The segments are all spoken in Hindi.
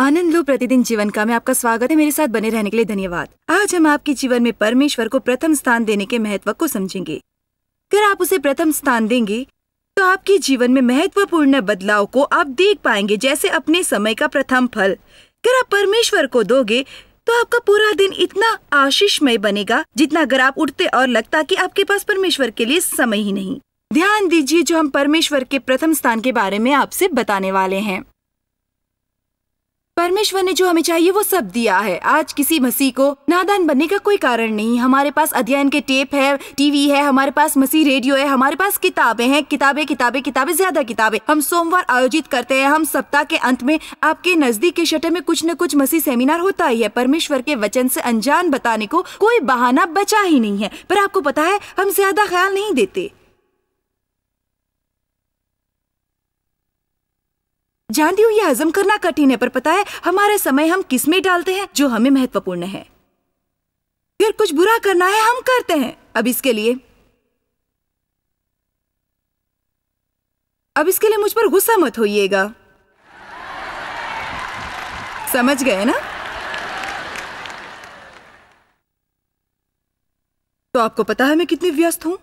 आनंद लो प्रतिदिन जीवन का में आपका स्वागत है। मेरे साथ बने रहने के लिए धन्यवाद। आज हम आपके जीवन में परमेश्वर को प्रथम स्थान देने के महत्व को समझेंगे। अगर आप उसे प्रथम स्थान देंगे तो आपके जीवन में महत्वपूर्ण बदलाव को आप देख पाएंगे, जैसे अपने समय का प्रथम फल। अगर आप परमेश्वर को दोगे तो आपका पूरा दिन इतना आशीषमय बनेगा जितना अगर आप उठते और लगता कि आपके पास परमेश्वर के लिए समय ही नहीं। ध्यान दीजिए, जो हम परमेश्वर के प्रथम स्थान के बारे में आपसे बताने वाले हैं। परमेश्वर ने जो हमें चाहिए वो सब दिया है। आज किसी मसीह को नादान बनने का कोई कारण नहीं। हमारे पास अध्ययन के टेप है, टीवी है, हमारे पास मसीह रेडियो है, हमारे पास किताबें हैं, किताबें किताबें किताबें, ज्यादा किताबें। हम सोमवार आयोजित करते हैं। हम सप्ताह के अंत में आपके नजदीक के शहर में कुछ न कुछ मसीह सेमिनार होता ही है। परमेश्वर के वचन से अनजान बताने को कोई बहाना बचा ही नहीं है। पर आपको पता है, हम ज्यादा ख्याल नहीं देते। जानती हूँ ये हजम करना कठिन है, पर पता है हमारे समय हम किस में डालते हैं जो हमें महत्वपूर्ण है। अगर कुछ बुरा करना है हम करते हैं। अब इसके लिए मुझ पर गुस्सा मत होइएगा। समझ गए ना? तो आपको पता है मैं कितनी व्यस्त हूं।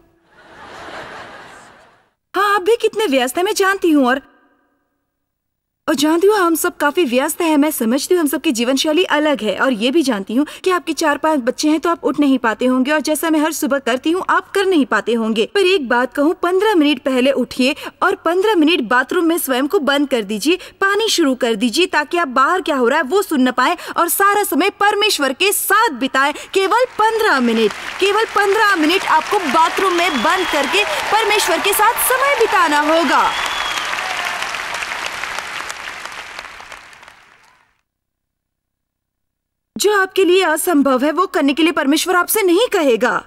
हाँ, आप भी कितने व्यस्त हैं मैं जानती हूं। और जानती हूँ हम सब काफी व्यस्त हैं। मैं समझती हूँ हम सबकी जीवन शैली अलग है। और ये भी जानती हूँ कि आपके 4-5 बच्चे हैं तो आप उठ नहीं पाते होंगे, और जैसा मैं हर सुबह करती हूँ आप कर नहीं पाते होंगे। पर एक बात कहूँ, 15 मिनट पहले उठिए और 15 मिनट बाथरूम में स्वयं को बंद कर दीजिए, पानी शुरू कर दीजिए, ताकि आप बाहर क्या हो रहा है वो सुन न पाए, और सारा समय परमेश्वर के साथ बिताए। केवल 15 मिनट आपको बाथरूम में बंद करके परमेश्वर के साथ समय बिताना होगा। जो आपके लिए असंभव है वो करने के लिए परमेश्वर आपसे नहीं कहेगा।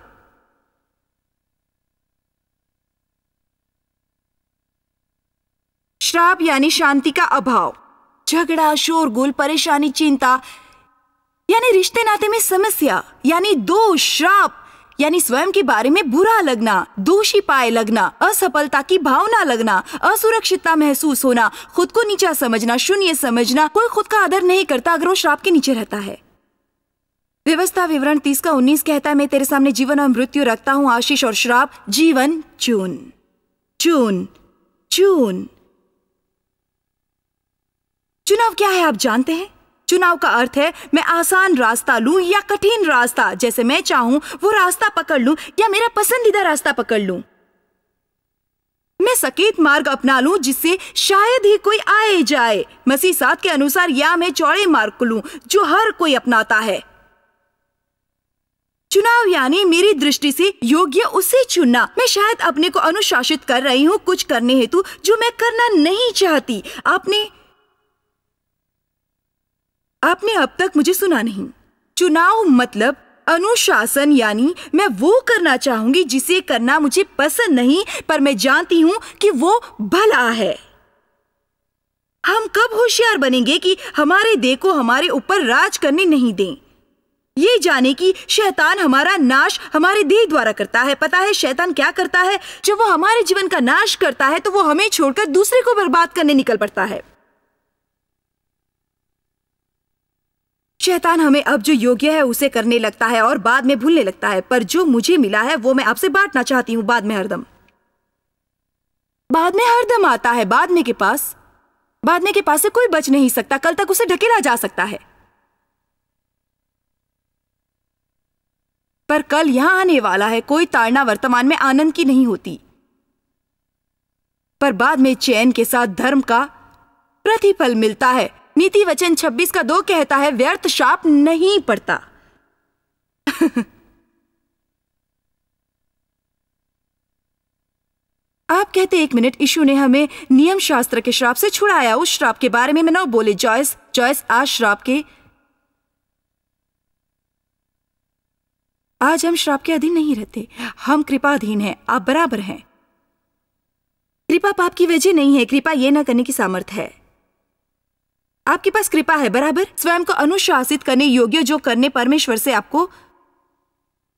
श्राप यानी शांति का अभाव, झगड़ा, शोरगुल, परेशानी, चिंता यानी रिश्ते नाते में समस्या, यानी दोष, श्राप यानी स्वयं के बारे में बुरा लगना, दोषी पाए लगना, असफलता की भावना लगना, असुरक्षितता महसूस होना, खुद को नीचा समझना, शून्य समझना। कोई खुद का आदर नहीं करता अगर वो श्राप के नीचे रहता है। व्यवस्था विवरण 30:19 कहता है, मैं तेरे सामने जीवन और मृत्यु रखता हूं, आशीष और श्राप। जीवन चुन, चुन, चुन। चुनाव क्या है आप जानते हैं? चुनाव का अर्थ है मैं आसान रास्ता लूं या कठिन रास्ता। जैसे मैं चाहूं वो रास्ता पकड़ लूं या मेरा पसंदीदा रास्ता पकड़ लूं। मैं सकेत मार्ग अपना लूं जिससे शायद ही कोई आए जाए। मसीह 7 के अनुसार, या मैं चौड़े मार्ग को लूं जो हर कोई अपनाता है। चुनाव यानी मेरी दृष्टि से योग्य उसे चुनना। मैं शायद अपने को अनुशासित कर रही हूँ कुछ करने हेतु जो मैं करना नहीं चाहती। आपने अब तक मुझे सुना नहीं। चुनाव मतलब अनुशासन, यानी मैं वो करना चाहूंगी जिसे करना मुझे पसंद नहीं, पर मैं जानती हूं कि वो भला है। हम कब होशियार बनेंगे कि हमारे देह को हमारे ऊपर राज करने नहीं दें, ये जाने कि शैतान हमारा नाश हमारे देह द्वारा करता है। पता है शैतान क्या करता है? जब वो हमारे जीवन का नाश करता है तो वो हमें छोड़कर दूसरे को बर्बाद करने निकल पड़ता है। शैतान हमें अब जो योग्य है उसे करने लगता है और बाद में भूलने लगता है। पर जो मुझे मिला है वो मैं आपसे बांटना चाहती हूँ। बाद में हरदम आता है। बाद में के पास से कोई बच नहीं सकता। कल तक उसे ढकेला जा सकता है, पर कल यहां आने वाला है। कोई ताड़ना वर्तमान में आनंद की नहीं होती, पर बाद में चैन के साथ धर्म का प्रतिफल मिलता है। नीति वचन 26:2 कहता है, व्यर्थ शाप नहीं पड़ता। आप कहते 1 मिनट, यीशु ने हमें नियम शास्त्र के श्राप से छुड़ाया। उस श्राप के बारे में न बोले जॉयस। आज श्राप के आज हम श्राप के अधीन नहीं रहते, हम कृपाधीन हैं। आप बराबर हैं। कृपा पाप की वजह नहीं है, कृपा ये न करने की सामर्थ है। आपके पास कृपा है, बराबर, स्वयं को अनुशासित करने योग्य जो करने परमेश्वर से आपको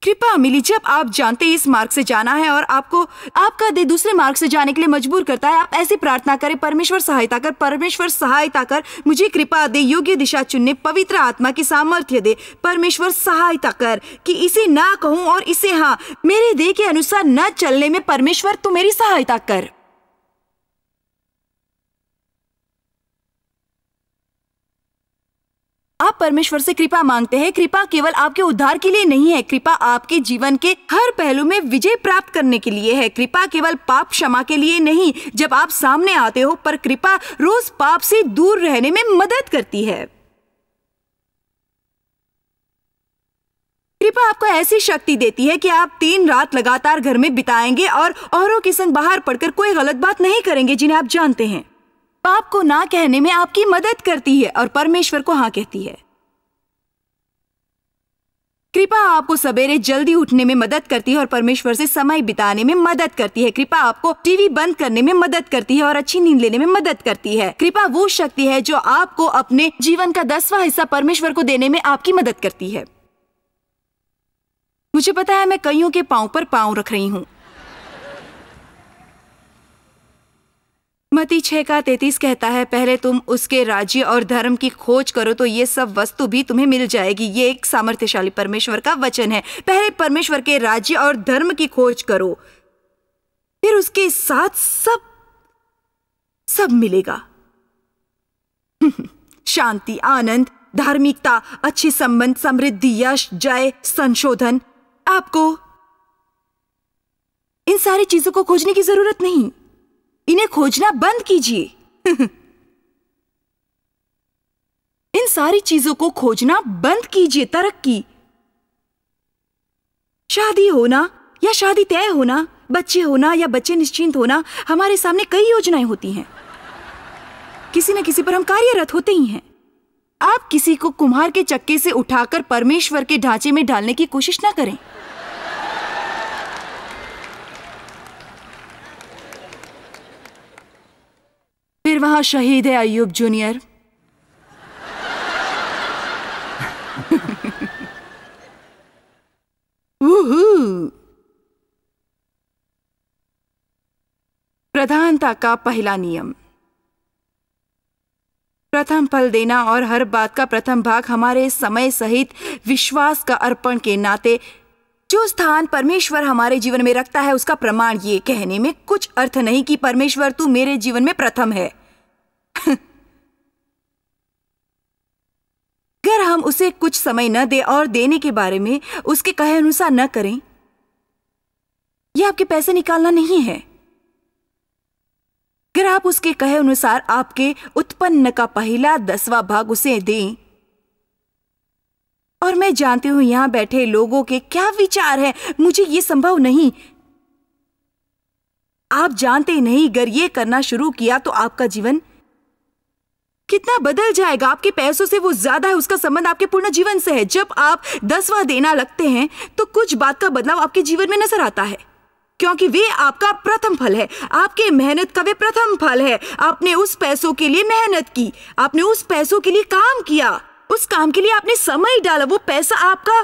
कृपा मिली, जब आप जानते इस मार्ग से जाना है और आपको आपका दिल दूसरे मार्ग से जाने के लिए मजबूर करता है, आप ऐसी प्रार्थना करें, परमेश्वर सहायता कर, परमेश्वर सहायता कर, मुझे कृपा दे, योग्य दिशा चुनने, पवित्र आत्मा की सामर्थ्य दे, परमेश्वर सहायता कर कि इसे ना कहूं और इसे हाँ, मेरे देह के अनुसार न चलने में परमेश्वर तू मेरी सहायता कर। आप परमेश्वर से कृपा मांगते हैं। कृपा केवल आपके उद्धार के लिए नहीं है, कृपा आपके जीवन के हर पहलू में विजय प्राप्त करने के लिए है। कृपा केवल पाप क्षमा के लिए नहीं जब आप सामने आते हो, पर कृपा रोज पाप से दूर रहने में मदद करती है। कृपा आपको ऐसी शक्ति देती है कि आप 3 रात लगातार घर में बिताएंगे और औरों के संग बाहर पढ़कर कोई गलत बात नहीं करेंगे जिन्हें आप जानते हैं। पाप को ना कहने में आपकी मदद करती है और परमेश्वर को हाँ कहती है। कृपा आपको सवेरे जल्दी उठने में मदद करती है और परमेश्वर से समय बिताने में मदद करती है। कृपा आपको टीवी बंद करने में मदद करती है और अच्छी नींद लेने में मदद करती है। कृपा वो शक्ति है जो आपको अपने जीवन का 10वां हिस्सा परमेश्वर को देने में आपकी मदद करती है। मुझे पता है मैं कईयों के पांव पर पांव रख रही हूं। मत्ती 6:33 कहता है, पहले तुम उसके राज्य और धर्म की खोज करो तो ये सब वस्तु भी तुम्हें मिल जाएगी। ये एक सामर्थ्यशाली परमेश्वर का वचन है। पहले परमेश्वर के राज्य और धर्म की खोज करो, फिर उसके साथ सब मिलेगा। शांति, आनंद, धार्मिकता, अच्छे संबंध, समृद्धि, यश, जय, संशोधन। आपको इन सारी चीजों को खोजने की जरूरत नहीं, इन्हें खोजना बंद कीजिए। इन सारी चीजों को खोजना बंद कीजिए। तरक्की, शादी होना या शादी तय होना, बच्चे होना या बच्चे निश्चिंत होना, हमारे सामने कई योजनाएं होती हैं। किसी न किसी पर हम कार्यरत होते ही हैं। आप किसी को कुम्हार के चक्के से उठाकर परमेश्वर के ढांचे में डालने की कोशिश ना करें। फिर वहां शहीद है अय्यूब जूनियर। प्रधानता का पहला नियम, प्रथम फल देना और हर बात का प्रथम भाग हमारे समय सहित विश्वास का अर्पण के नाते जो स्थान परमेश्वर हमारे जीवन में रखता है उसका प्रमाण। ये कहने में कुछ अर्थ नहीं कि परमेश्वर तू मेरे जीवन में प्रथम है। अगर हम उसे कुछ समय न दे और देने के बारे में उसके कहे अनुसार न करें, यह आपके पैसे निकालना नहीं है। अगर आप उसके कहे अनुसार आपके उत्पन्न का पहला 10वां भाग उसे दें, और मैं जानती हूं यहां बैठे लोगों के क्या विचार है, मुझे यह संभव नहीं। आप जानते नहीं, अगर ये करना शुरू किया तो आपका जीवन कितना बदल जाएगा। आपके पैसों से वो ज्यादा है, उसका संबंध आपके पूर्ण जीवन से है। जब आप 10वां देना लगते हैं तो कुछ बात का बदलाव आपके जीवन में नजर आता है, क्योंकि वे आपका प्रथम फल है। आपके मेहनत का वे प्रथम फल है। आपने उस पैसों के लिए मेहनत की, आपने उस पैसों के लिए काम किया, उस काम के लिए आपने समय डाला। वो पैसा आपका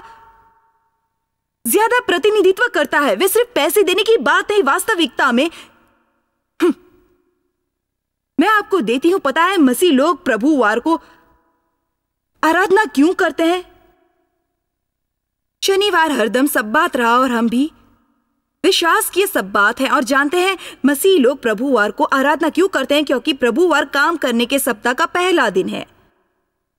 ज्यादा प्रतिनिधित्व करता है। वे सिर्फ पैसे देने की बात नहीं, वास्तविकता में मैं आपको देती हूं। पता है मसीह लोग प्रभुवार को आराधना क्यों करते हैं? शनिवार हरदम सब्बात रहा और हम भी विश्वास किए सब्बात है और जानते हैं मसीह लोग प्रभुवार को आराधना क्यों करते हैं, क्योंकि प्रभुवार काम करने के सप्ताह का पहला दिन है।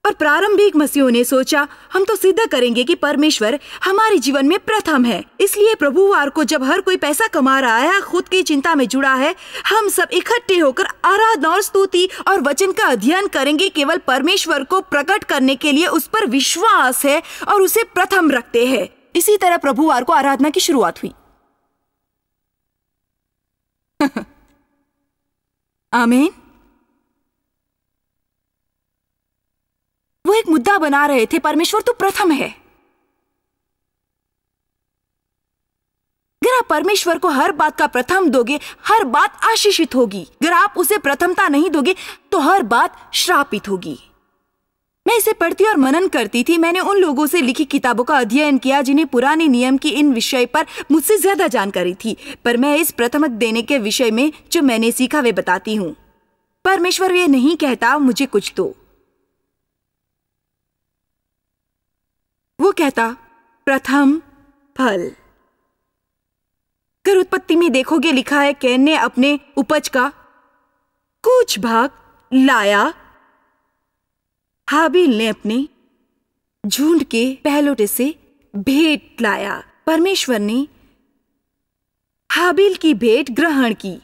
और प्रारंभिक मसीहों ने सोचा हम तो सिद्ध करेंगे कि परमेश्वर हमारे जीवन में प्रथम है। इसलिए प्रभुवार को जब हर कोई पैसा कमा रहा है, खुद की चिंता में जुड़ा है, हम सब इकट्ठे होकर आराधना और स्तुति और वचन का अध्ययन करेंगे। केवल परमेश्वर को प्रकट करने के लिए उस पर विश्वास है और उसे प्रथम रखते हैं। इसी तरह प्रभुवार को आराधना की शुरुआत हुई। आमीन। वो एक मुद्दा बना रहे थे, परमेश्वर तो प्रथम है। अगर आप परमेश्वर को हर बात का प्रथम दोगे, हर बात आशीषित होगी। अगर आप उसे प्रथमता नहीं दोगे तो हर बात श्रापित होगी। मैं इसे पढ़ती और मनन करती थी। मैंने उन लोगों से लिखी किताबों का अध्ययन किया जिन्हें पुराने नियम की इन विषय पर मुझसे ज्यादा जानकारी थी, पर मैं इस प्रथम देने के विषय में जो मैंने सीखा वे बताती हूँ। परमेश्वर ये नहीं कहता मुझे कुछ दो, वो कहता प्रथम फल। अगर उत्पत्ति में देखोगे लिखा है कैन ने अपने उपज का कुछ भाग लाया, हाबिल ने अपने झुंड के पहलौठे से भेंट लाया। परमेश्वर ने हाबिल की भेंट ग्रहण की,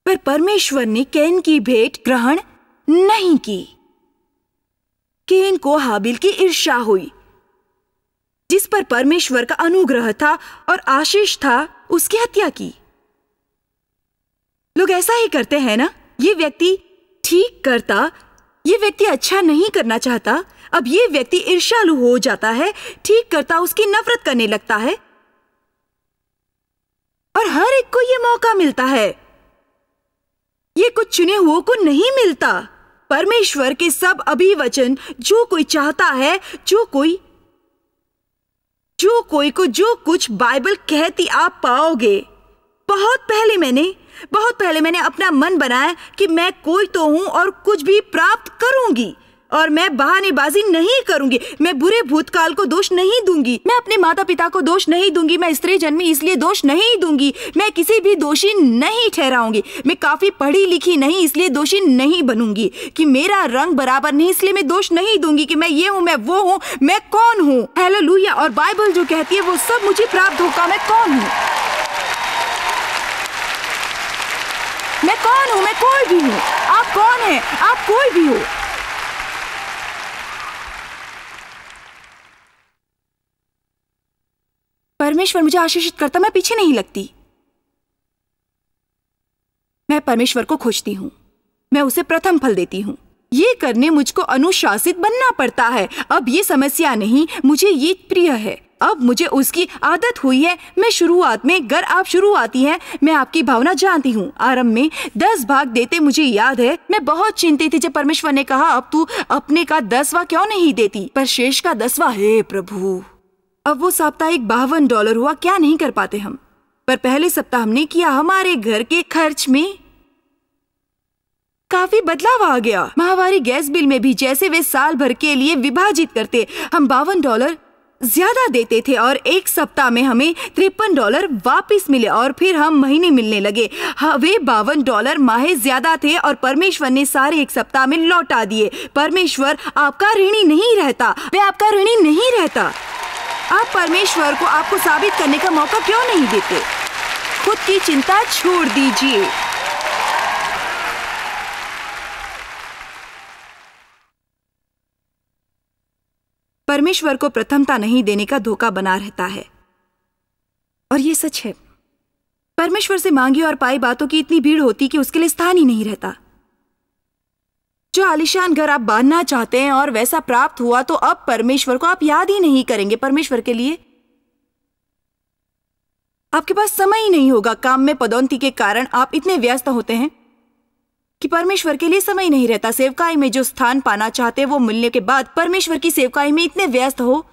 पर परमेश्वर ने कैन की भेंट ग्रहण नहीं की। कैन को हाबिल की ईर्ष्या हुई, जिस पर परमेश्वर का अनुग्रह था और आशीष था, उसकी हत्या की। लोग ऐसा ही करते हैं ना। ये व्यक्ति ठीक करता, ये व्यक्ति अच्छा नहीं करना चाहता, अब ये व्यक्ति ईर्ष्यालु हो जाता है, ठीक करता उसकी नफरत करने लगता है, और हर एक को ये मौका मिलता है। ये कुछ चुने हुओं को नहीं मिलता। परमेश्वर के सब अभिवचन जो कोई चाहता है, जो कोई को जो कुछ बाइबल कहती आप पाओगे। बहुत पहले मैंने अपना मन बनाया कि मैं कोई तो हूं और कुछ भी प्राप्त करूंगी, और मैं बहानेबाजी नहीं करूंगी। मैं बुरे भूतकाल को दोष नहीं दूंगी, मैं अपने माता पिता को दोष नहीं दूंगी, मैं स्त्री जन्मी इसलिए दोष नहीं दूंगी, मैं किसी भी दोषी नहीं ठहराऊंगी। मैं काफी पढ़ी लिखी नहीं इसलिए दोषी नहीं बनूंगी, कि मेरा रंग बराबर नहीं इसलिए मैं दोष नहीं दूंगी, कि मैं ये हूँ, मैं वो हूँ, मैं कौन हूँ। हालेलुया। और बाइबल जो कहती है वो सब मुझे प्राप्त होगा। मैं कौन हूँ, मैं कौन हूं, मैं कोई भी हूं। आप कौन हैं? आप कोई भी हो। परमेश्वर मुझे आशीषित करता, मैं पीछे नहीं लगती। मैं परमेश्वर को खोजती हूं, मैं उसे प्रथम फल देती हूं। ये करने मुझको अनुशासित बनना पड़ता है। अब ये समस्या नहीं, मुझे ये प्रिय है, अब मुझे उसकी आदत हुई है। मैं शुरुआत में, अगर आप शुरुआती हैं, मैं आपकी भावना जानती हूँ। आरंभ में 10 भाग देते मुझे याद है, मैं बहुत चिंतित थी जब परमेश्वर ने कहा अब तू अपने का 10वां क्यों नहीं देती, पर शेष का 10वां। हे प्रभु, अब वो साप्ताहिक $52 हुआ, क्या नहीं कर पाते हम। पर पहले सप्ताह हमने किया। हमारे घर के खर्च में काफी बदलाव आ गया। माहवारी गैस बिल में भी जैसे वे साल भर के लिए विभाजित करते, हम $52 ज्यादा देते थे, और एक सप्ताह में हमें $53 वापस मिले, और फिर हम महीने मिलने लगे। हाँ, वे $52 माहे ज्यादा थे, और परमेश्वर ने सारे एक सप्ताह में लौटा दिए। परमेश्वर आपका ऋणी नहीं रहता, वे आपका ऋणी नहीं रहता। आप परमेश्वर को आपको साबित करने का मौका क्यों नहीं देते? खुद की चिंता छोड़ दीजिए। परमेश्वर को प्रथमता नहीं देने का धोखा बना रहता है, और ये सच है। परमेश्वर से मांगी और पाई बातों की इतनी भीड़ होती कि उसके लिए स्थान ही नहीं रहता। जो आलीशान घर आप बांधना चाहते हैं और वैसा प्राप्त हुआ, तो अब परमेश्वर को आप याद ही नहीं करेंगे। परमेश्वर के लिए आपके पास समय ही नहीं होगा। काम में पदोन्नति के कारण आप इतने व्यस्त होते हैं कि परमेश्वर के लिए समय नहीं रहता। सेवकाई में जो स्थान पाना चाहते हैं वो मिलने के बाद परमेश्वर की सेवकाई में इतने व्यस्त हो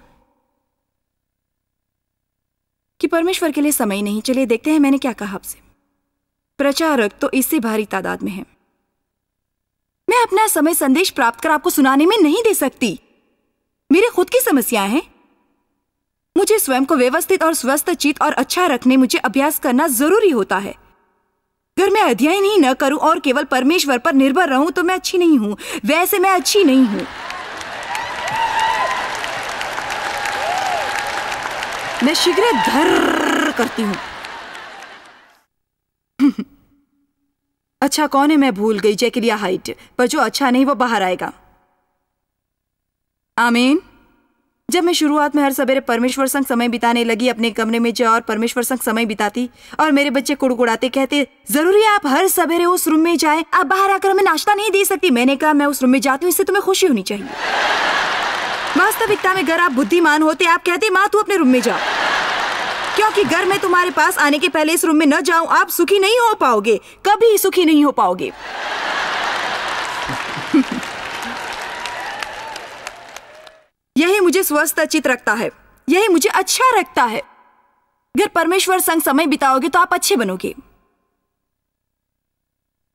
कि परमेश्वर के लिए समय नहीं। चलिए देखते हैं मैंने क्या कहा आपसे। प्रचारक तो इससे भारी तादाद में है। मैं अपना समय संदेश प्राप्त कर आपको सुनाने में नहीं दे सकती। मेरे खुद की समस्याएं हैं। मुझे स्वयं को व्यवस्थित और स्वस्थ चित्त और अच्छा रखने मुझे अभ्यास करना जरूरी होता है। अगर मैं अध्ययन ही न करूं और केवल परमेश्वर पर निर्भर रहूं तो मैं अच्छी नहीं हूं। वैसे मैं अच्छी नहीं हूं। मैं शीघ्र धर करती हूं। अच्छा कौन है मैं भूल गई। जैकिलिया हाइट। पर जो अच्छा नहीं वो बाहर आएगा। आमीन। जब मैं शुरुआत में हर सवेरे परमेश्वर संग समय बिताने लगी, अपने कमरे में जा और परमेश्वर संग समय बिताती, और मेरे बच्चे कुड़कुड़ाते कहते जरूरी है आप हर सवेरे उस रूम में जाएं, आप बाहर आकर हमें नाश्ता नहीं दे सकती। मैंने कहा मैं उस रूम में जाती हूँ, इससे तुम्हें खुशी होनी चाहिए। वास्तविकता में अगर आप बुद्धिमान होते आप कहते माँ तू अपने रूम में जा, क्योंकि घर में तुम्हारे पास आने के पहले इस रूम में न जाऊं आप सुखी नहीं हो पाओगे, कभी सुखी नहीं हो पाओगे। यही मुझे स्वस्थ चित रखता है, यही मुझे अच्छा रखता है। अगर परमेश्वर संग समय बिताओगे तो आप अच्छे बनोगे।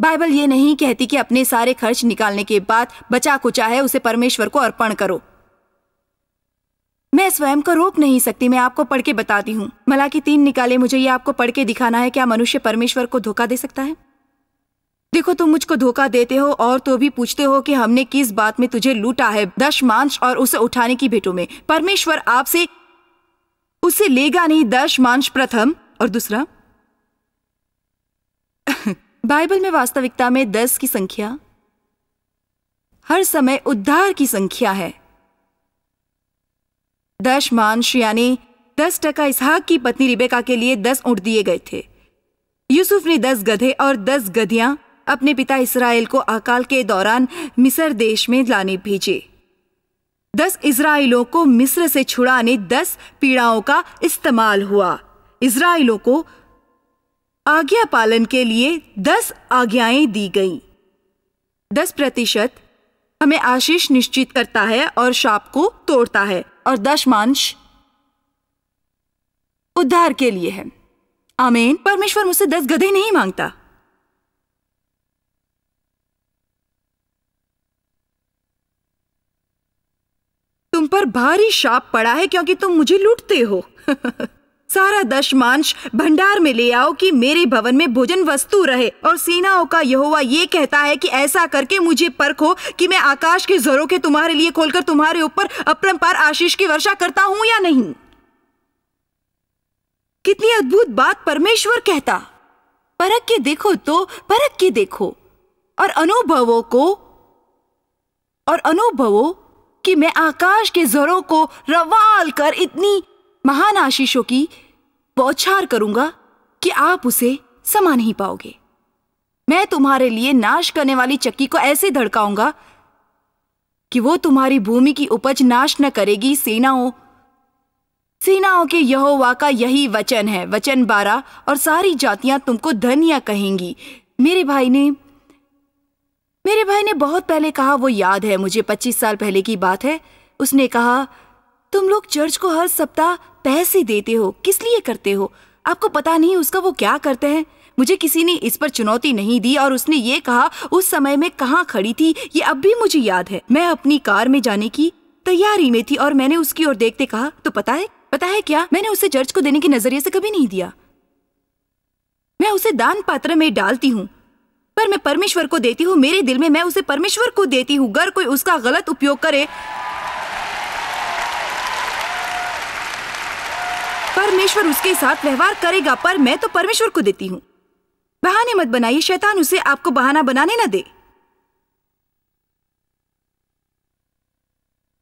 बाइबल ये नहीं कहती कि अपने सारे खर्च निकालने के बाद बचा कुचा है उसे परमेश्वर को अर्पण करो। मैं स्वयं को रोक नहीं सकती, मैं आपको पढ़ के बताती हूँ। मलाकी 3 निकाले, मुझे ये आपको पढ़ के दिखाना है। क्या मनुष्य परमेश्वर को धोखा दे सकता है? देखो, तुम मुझको धोखा देते हो और तो भी पूछते हो कि हमने किस बात में तुझे लूटा है, दशमांश और उसे उठाने की भेंटों में। परमेश्वर आपसे उसे लेगा नहीं, दशमांश प्रथम और दूसरा। बाइबल में वास्तविकता में 10 की संख्या हर समय उद्धार की संख्या है। दशमांश यानी 10% इसहाक की पत्नी रिबेका के लिए 10 ऊंट दिए गए थे। यूसुफ ने 10 गधे और 10 गधियां अपने पिता इसराइल को अकाल के दौरान मिस्र देश में लाने भेजे। 10 इजराइलों को मिस्र से छुड़ाने 10 पीड़ाओं का इस्तेमाल हुआ। इजराइलों को आज्ञा पालन के लिए 10 आज्ञाएं दी गईं। 10% हमें आशीष निश्चित करता है और शाप को तोड़ता है, और दशमांश उद्धार के लिए है। आमीन। परमेश्वर मुझसे 10 गधे नहीं मांगता। तुम पर भारी शाप पड़ा है क्योंकि तुम मुझे लूटते हो। सारा दशमांश भंडार में ले आओ कि मेरे भवन में भोजन वस्तु रहे। और सेनाओं का यहोवा ये कहता है कि ऐसा करके मुझे परखो कि मैं आकाश के झरोखे तुम्हारे लिए खोलकर तुम्हारे ऊपर अपरंपार आशीष की वर्षा करता हूं या नहीं। कितनी अद्भुत बात परमेश्वर कहता। परख के देखो, तो परख के देखो और अनुभवो कि मैं आकाश के झरों को रवाल कर इतनी महान आशीषों की बौछार करूंगा कि आप उसे समा नहीं पाओगे। मैं तुम्हारे लिए नाश करने वाली चक्की को ऐसे धड़काऊंगा कि वो तुम्हारी भूमि की उपज नाश न करेगी। सेनाओं के यहोवा का यही वचन है। वचन 12। और सारी जातियां तुमको धन्य कहेंगी। मेरे भाई ने बहुत पहले कहा, वो याद है मुझे, 25 साल पहले की बात है। उसने कहा, तुम लोग चर्च को हर सप्ताह पैसे देते हो, किस लिए करते हो? आपको पता नहीं उसका वो क्या करते हैं? मुझे किसी ने इस पर चुनौती नहीं दी और उसने ये कहा उस समय में कहाँ खड़ी थी, ये अब भी मुझे याद है। मैं अपनी कार में जाने की तैयारी में थी और मैंने उसकी ओर देखते कहा, तो पता है क्या, मैंने उसे चर्च को देने के नजरिए से कभी नहीं दिया। मैं उसे दान पात्र में डालती हूँ, पर मैं परमेश्वर को देती हूँ। मेरे दिल में मैं उसे परमेश्वर को देती हूँ। अगर कोई उसका गलत उपयोग करे, परमेश्वर उसके साथ व्यवहार करेगा, पर मैं तो परमेश्वर को देती हूं। बहाने मत बनाइए, शैतान उसे आपको बहाना बनाने न दे।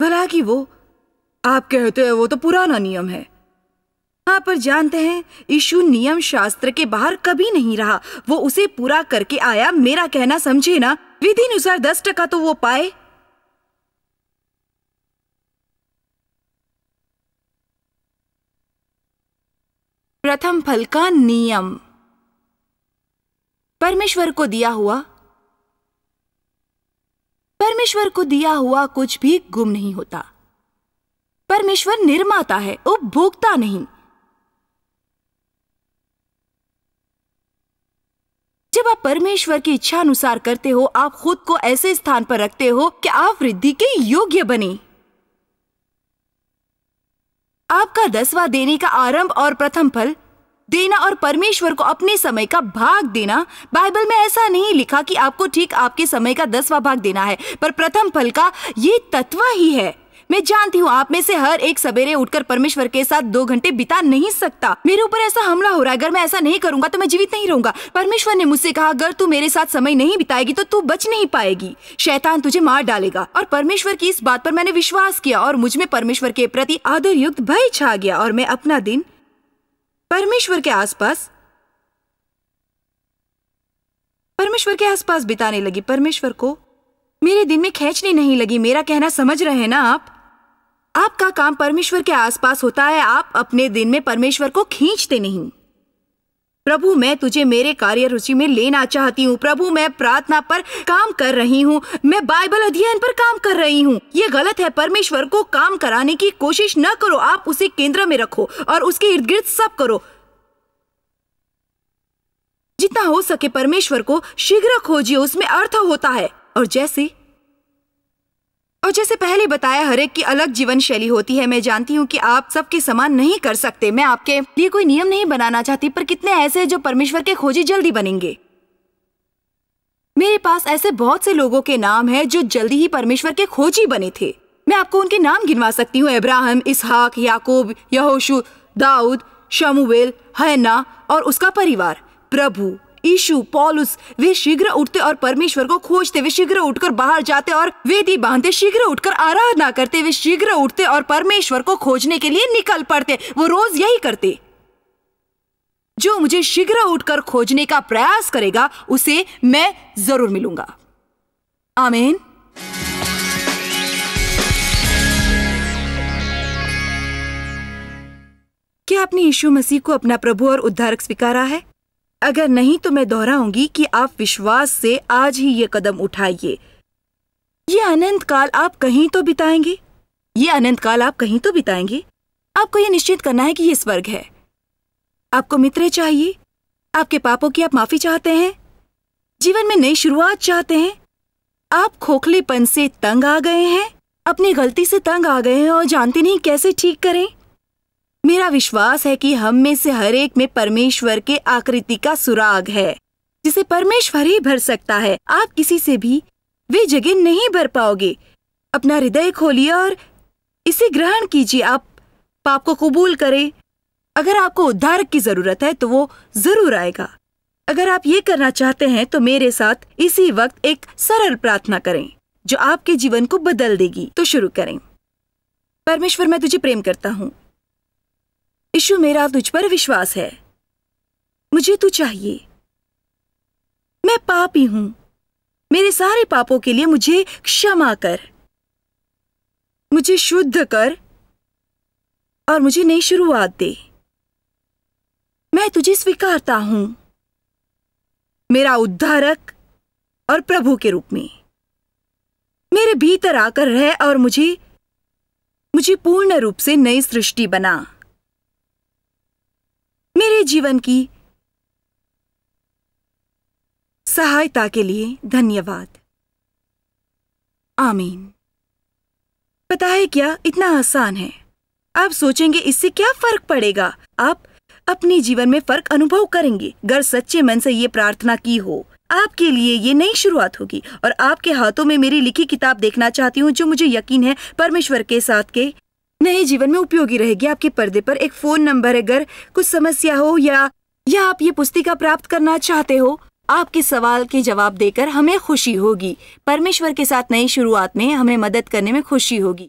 भला कि वो आप कहते हैं वो तो पुराना नियम है। हाँ, पर जानते हैं यीशु नियम शास्त्र के बाहर कभी नहीं रहा, वो उसे पूरा करके आया। मेरा कहना समझे ना, विधि अनुसार 10% तो वो पाए। प्रथम फल का नियम। परमेश्वर को दिया हुआ कुछ भी गुम नहीं होता। परमेश्वर निर्माता है, उपभोक्ता नहीं। जब आप परमेश्वर की इच्छा अनुसार करते हो, आप खुद को ऐसे स्थान पर रखते हो कि आप वृद्धि के योग्य बने। आपका 10वां देने का आरंभ और प्रथम फल देना और परमेश्वर को अपने समय का भाग देना। बाइबल में ऐसा नहीं लिखा कि आपको ठीक आपके समय का 10वां भाग देना है, पर प्रथम फल का ये तत्व ही है। मैं जानती हूँ आप में से हर एक सवेरे उठकर परमेश्वर के साथ 2 घंटे बिता नहीं सकता। मेरे ऊपर ऐसा हमला हो रहा है, अगर मैं ऐसा नहीं करूंगा तो मैं जीवित नहीं रहूंगा। परमेश्वर ने मुझसे कहा, अगर तू मेरे साथ समय नहीं बिताएगी तो तू बच नहीं पाएगी, शैतान तुझे मार डालेगा। और परमेश्वर की इस बात पर मैंने विश्वास किया और मुझ में परमेश्वर के प्रति आदर युक्त भय छा गया और मैं अपना दिन परमेश्वर के आसपास बिताने लगी। परमेश्वर को मेरे दिन में खींचने नहीं लगी। मेरा कहना समझ रहे हैं ना आप? आपका काम परमेश्वर के आसपास होता है, आप अपने दिन में परमेश्वर को खींचते नहीं। प्रभु, मैं तुझे मेरे कार्य रुचि में लेना चाहती हूँ। प्रभु, मैं प्रार्थना पर काम कर रही हूँ, मैं बाइबल अध्ययन पर काम कर रही हूँ। ये गलत है। परमेश्वर को काम कराने की कोशिश न करो, आप उसे केंद्र में रखो और उसके इर्द गिर्द सब करो। जितना हो सके परमेश्वर को शीघ्र खोजिए, उसमें अर्थ होता है। और जैसे पहले बताया, हर एक की अलग जीवन शैली होती है। मैं जानती हूँ कि आप सबके समान नहीं कर सकते। मैं आपके लिए कोई नियम नहीं बनाना चाहती, पर कितने ऐसे हैं जो परमेश्वर के खोजी जल्दी बनेंगे। मेरे पास ऐसे बहुत से लोगों के नाम हैं जो जल्दी ही परमेश्वर के खोजी बने थे। मैं आपको उनके नाम गिनवा सकती हूँ: अब्राहम, इसहाक, याकूब, यहोशू, दाऊद, शमूएल, हन्ना और उसका परिवार। प्रभु, यीशु, पौलुस, वे शीघ्र उठते और परमेश्वर को खोजते। वे शीघ्र उठकर बाहर जाते और वेदी बांधते। शीघ्र उठकर आराधना करते। वे शीघ्र उठते और परमेश्वर को खोजने के लिए निकल पड़ते। वो रोज यही करते। जो मुझे शीघ्र उठकर खोजने का प्रयास करेगा, उसे मैं जरूर मिलूंगा। आमीन। क्या आपने यीशु मसीह को अपना प्रभु और उद्धारक स्वीकारा है? अगर नहीं तो मैं दोहराऊंगी कि आप विश्वास से आज ही ये कदम उठाइए। ये अनंत काल आप कहीं तो बिताएंगे। आपको ये निश्चित करना है कि ये स्वर्ग है। आपको मित्र चाहिए। आपके पापों की आप माफी चाहते हैं। जीवन में नई शुरुआत चाहते हैं। आप खोखलेपन से तंग आ गए हैं, अपनी गलती से तंग आ गए हैं और जानते नहीं कैसे ठीक करें। मेरा विश्वास है कि हम में से हर एक में परमेश्वर के आकृति का सुराग है, जिसे परमेश्वर ही भर सकता है। आप किसी से भी वे जगह नहीं भर पाओगे। अपना हृदय खोलिए और इसे ग्रहण कीजिए। आप पाप को कबूल करें। अगर आपको उद्धारक की जरूरत है तो वो जरूर आएगा। अगर आप ये करना चाहते हैं तो मेरे साथ इसी वक्त एक सरल प्रार्थना करें जो आपके जीवन को बदल देगी। तो शुरू करें। परमेश्वर, मैं तुझे प्रेम करता हूँ। यीशु, मेरा तुझ पर विश्वास है। मुझे तू चाहिए। मैं पापी हूं। मेरे सारे पापों के लिए मुझे क्षमा कर। मुझे शुद्ध कर और मुझे नई शुरुआत दे। मैं तुझे स्वीकारता हूं मेरा उद्धारक और प्रभु के रूप में। मेरे भीतर आकर रह और मुझे पूर्ण रूप से नई सृष्टि बना। मेरे जीवन की सहायता के लिए धन्यवाद। आमीन। पता है क्या, इतना आसान है। आप सोचेंगे इससे क्या फर्क पड़ेगा। आप अपने जीवन में फर्क अनुभव करेंगे। अगर सच्चे मन से ये प्रार्थना की हो, आपके लिए ये नई शुरुआत होगी। और आपके हाथों में मेरी लिखी किताब देखना चाहती हूँ, जो मुझे यकीन है परमेश्वर के साथ के नए जीवन में उपयोगी रहेगी। आपके पर्दे पर एक फोन नंबर है। अगर कुछ समस्या हो या आप ये पुस्तिका प्राप्त करना चाहते हो, आपके सवाल के जवाब देकर हमें खुशी होगी। परमेश्वर के साथ नई शुरुआत में हमें मदद करने में खुशी होगी।